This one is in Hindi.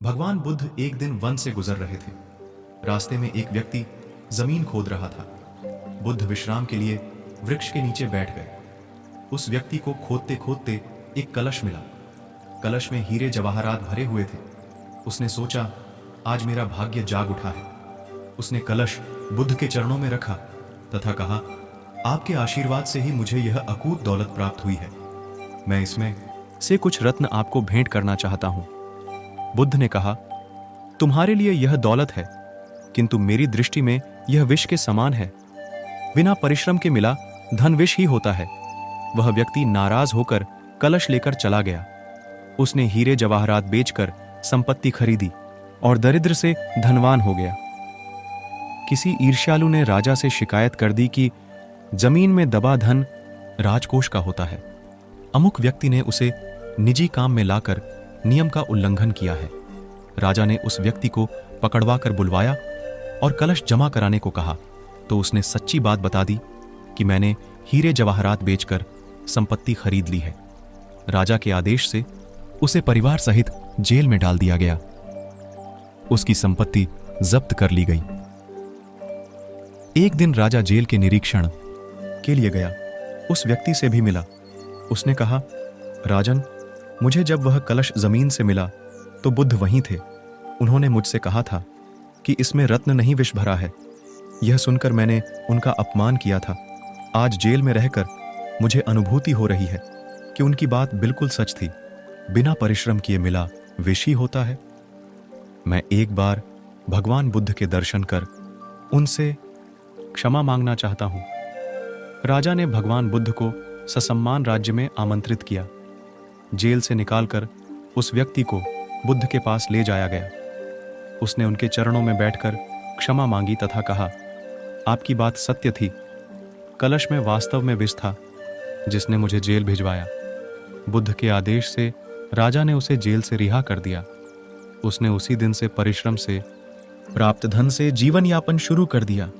भगवान बुद्ध एक दिन वन से गुजर रहे थे। रास्ते में एक व्यक्ति जमीन खोद रहा था। बुद्ध विश्राम के लिए वृक्ष के नीचे बैठ गए। उस व्यक्ति को खोदते खोदते एक कलश मिला। कलश में हीरे जवाहरात भरे हुए थे। उसने सोचा, आज मेरा भाग्य जाग उठा है। उसने कलश बुद्ध के चरणों में रखा तथा कहा, आपके आशीर्वाद से ही मुझे यह अकूत दौलत प्राप्त हुई है। मैं इसमें से कुछ रत्न आपको भेंट करना चाहता हूं। बुद्ध ने कहा, तुम्हारे लिए यह दौलत है, किंतु मेरी दृष्टि में यह विष के समान है। बिना परिश्रम के मिला धन विष ही होता है। वह व्यक्ति नाराज होकर कलश लेकर चला गया। उसने हीरे जवाहरात बेचकर संपत्ति खरीदी और दरिद्र से धनवान हो गया। किसी ईर्ष्यालु ने राजा से शिकायत कर दी कि जमीन में दबा धन राजकोष का होता है। अमुक व्यक्ति ने उसे निजी काम में लाकर नियम का उल्लंघन किया है। राजा ने उस व्यक्ति को पकड़वा कर बुलवाया और कलश जमा कराने को कहा तो उसने सच्ची बात बता दी कि मैंने हीरे जवाहरात बेचकर संपत्ति खरीद ली है। राजा के आदेश से उसे परिवार सहित जेल में डाल दिया गया। उसकी संपत्ति जब्त कर ली गई। एक दिन राजा जेल के निरीक्षण के लिए गया। उस व्यक्ति से भी मिला। उसने कहा, राजन, मुझे जब वह कलश जमीन से मिला तो बुद्ध वहीं थे। उन्होंने मुझसे कहा था कि इसमें रत्न नहीं विष भरा है। यह सुनकर मैंने उनका अपमान किया था। आज जेल में रहकर मुझे अनुभूति हो रही है कि उनकी बात बिल्कुल सच थी। बिना परिश्रम किए मिला विष ही होता है। मैं एक बार भगवान बुद्ध के दर्शन कर उनसे क्षमा मांगना चाहता हूं। राजा ने भगवान बुद्ध को ससम्मान राज्य में आमंत्रित किया। जेल से निकालकर उस व्यक्ति को बुद्ध के पास ले जाया गया। उसने उनके चरणों में बैठकर क्षमा मांगी तथा कहा, आपकी बात सत्य थी। कलश में वास्तव में विष था जिसने मुझे जेल भिजवाया। बुद्ध के आदेश से राजा ने उसे जेल से रिहा कर दिया। उसने उसी दिन से परिश्रम से प्राप्त धन से जीवन यापन शुरू कर दिया।